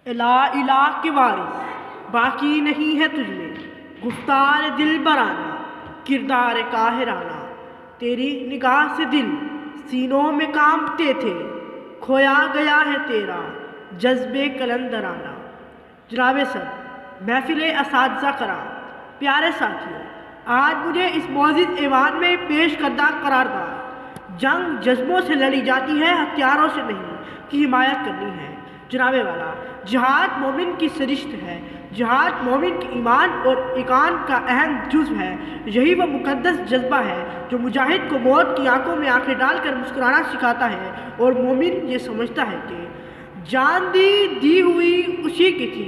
الہ الہ کے وارث باقی نہیں ہے تجھ میں، گفتار دل برانا کردار قاہرانہ، تیری نگاہ سے دل سینوں میں کانپتے تھے، کھویا گیا ہے تیرا جذبے کلندرانہ۔ جناب صدر، محفل اساتذہ کرام، پیارے ساتھیوں، آج مجھے اس معزز ایوان میں پیش کردہ قرارداد جنگ جذبوں سے لڑی جاتی ہے، ہتھیاروں سے نہیں، کی حمایت کرنی ہے۔ جناب والا، جہاد مومن کی سرشت ہے، جہاد مومن کے ایمان اور ایقان کا اہم جزو ہے۔ یہی وہ مقدس جذبہ ہے جو مجاہد کو موت کی آنکھوں میں آنکھیں ڈال کر مسکرانا سکھاتا ہے، اور مومن یہ سمجھتا ہے کہ جان دی ہوئی اسی کی تھی،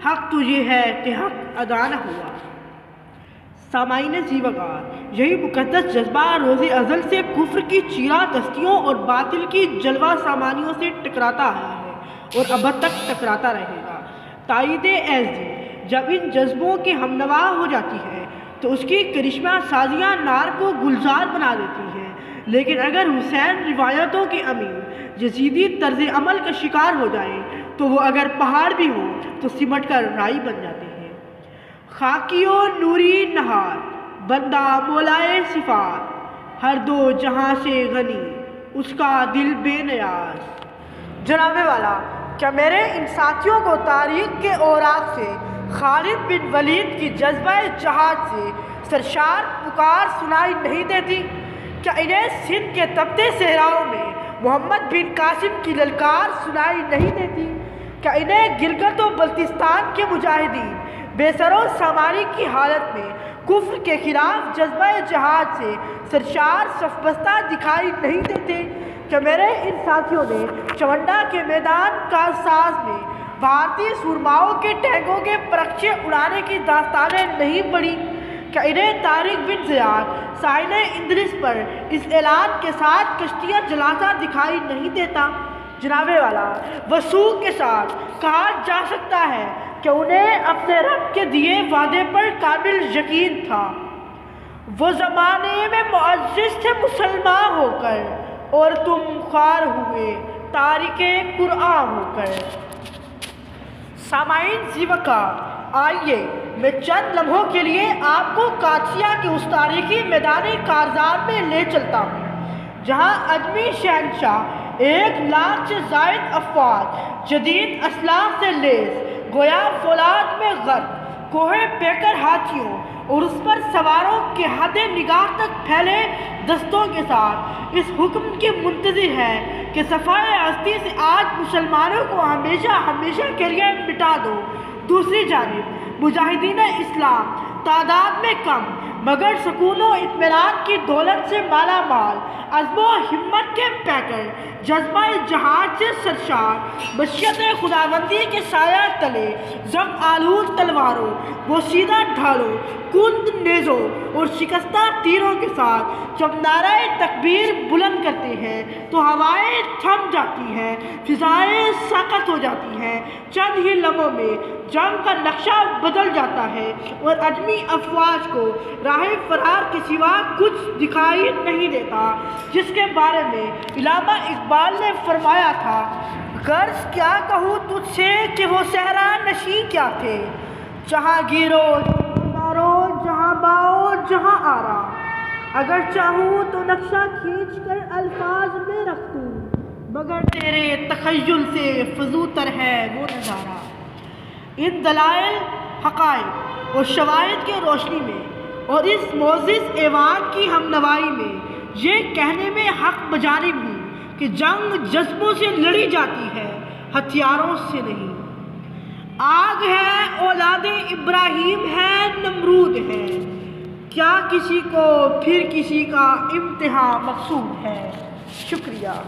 حق تو یہ ہے کہ حق ادا نہ ہوا۔ سامعین زی وقار، یہی مقدس جذبہ روز ازل سے کفر کی چیرہ دستیوں اور باطل کی جلوہ سامانیوں سے ٹکراتا آیا ہے اور اب تک ٹکراتا رہے گا۔ تائید ایزدی جب ان جذبوں کے ہمنوا ہو جاتی ہے تو اس کی کرشمہ سازیاں نار کو گلزار بنا دیتی ہیں، لیکن اگر حسین روایتوں کے امیر یزیدی طرز عمل کا شکار ہو جائیں تو وہ اگر پہاڑ بھی ہو تو سمٹ کر رائی بن جاتے ہیں۔ خاکی و نوری نہار بندہ مولائے صفات، ہر دو جہاں سے غنی اس کا دل بے نیاز۔ جناب والا، کیا میرے ان ساتھیوں کو تاریخ کے اوراق سے خالد بن ولید کی جذبہ جہاد سے سرشار پکار سنائی نہیں دیتی؟ کیا انہیں سندھ کے تپتے صحراؤں میں محمد بن قاسم کی للکار سنائی نہیں دیتی؟ کیا انہیں گلگت و بلتستان کے مجاہدین بے سر و سامانی کی حالت میں کفر کے خلاف جذبہ جہاد سے سرشار صف بستہ دکھائی نہیں دیتے؟ کہ میرے ان ساتھیوں نے چونڈا کے میدان کارساز میں بھارتی سورماؤں کے ٹینکوں کے پرچے اڑانے کی داستانیں نہیں پڑھی؟ کہ انہیں طارق بن زیاد ساحل اندلس پر اس اعلان کے ساتھ کشتیاں جلاتا دکھائی نہیں دیتا؟ جناب والا، وثوق کے ساتھ کہا جا سکتا ہے کہ انہیں اپنے رب کے دیے وعدے پر کامل یقین تھا۔ وہ زمانے میں معزز تھے مسلمان ہو کر، اور تم خوار ہوئے تارک قرآن ہو کر۔ سامعین زی وقار، آئیے میں چند لمحوں کے لیے آپ کو قادسیہ کے اس تاریخی میدان کارزار میں لے چلتا ہوں جہاں اجمی شہنشاہ 1,00,000 سے زائد افواج جدید اسلحہ سے لیس، گویا فولاد میں غرق، کوہ پیکر ہاتھیوں اور اس پر سواروں کے حد نگاہ تک پھیلے دستوں کے ساتھ اس حکم کے منتظر ہے کہ صفائے ہستی سے آج مسلمانوں کو ہمیشہ ہمیشہ کے لیے مٹا دو۔ دوسری جانب مجاہدین اسلام تعداد میں کم مگر سکون و اطمینان کی دولت سے مالا مال، عزم و ہمت کے پیکر، جذبہ جہاد سے سرشار، مشیت خداوندی کے سایہ تلے زم آلود تلواروں، بوسیدہ ڈھالوں، کند نیزوں اور شکستہ تیروں کے ساتھ جب نعرہ تکبیر بلند کرتے ہیں تو ہوائیں تھم جاتی ہیں، فضائیں ساکت ہو جاتی ہیں۔ چند ہی لمحوں میں جنگ کا نقشہ بدل جاتا ہے اور اجمی افواج کو راہ فرار کے سوا کچھ دکھائی نہیں دیتا، جس کے بارے میں علامہ اقبال نے فرمایا تھا، غرض کیا کہوں تجھ سے کہ وہ صحرا نشین کیا تھے، جہاں گیرو مارو، جہاں باؤ جہاں آرا، اگر چاہوں تو نقشہ کھینچ کر الفاظ میں رکھ دوں، مگر تیرے تخیل سے فزوں تر ہے وہ نظارہ۔ ان دلائل، حقائق اور شواہد کی روشنی میں اور اس معزز ایوان کی ہمنوائی میں یہ کہنے میں حق بجانب ہوں کہ جنگ جذبوں سے لڑی جاتی ہے، ہتھیاروں سے نہیں۔ آگ ہے اولاد ابراہیم ہے نمرود ہے، کیا کسی کو پھر کسی کا امتحان مقصود ہے؟ شکریہ۔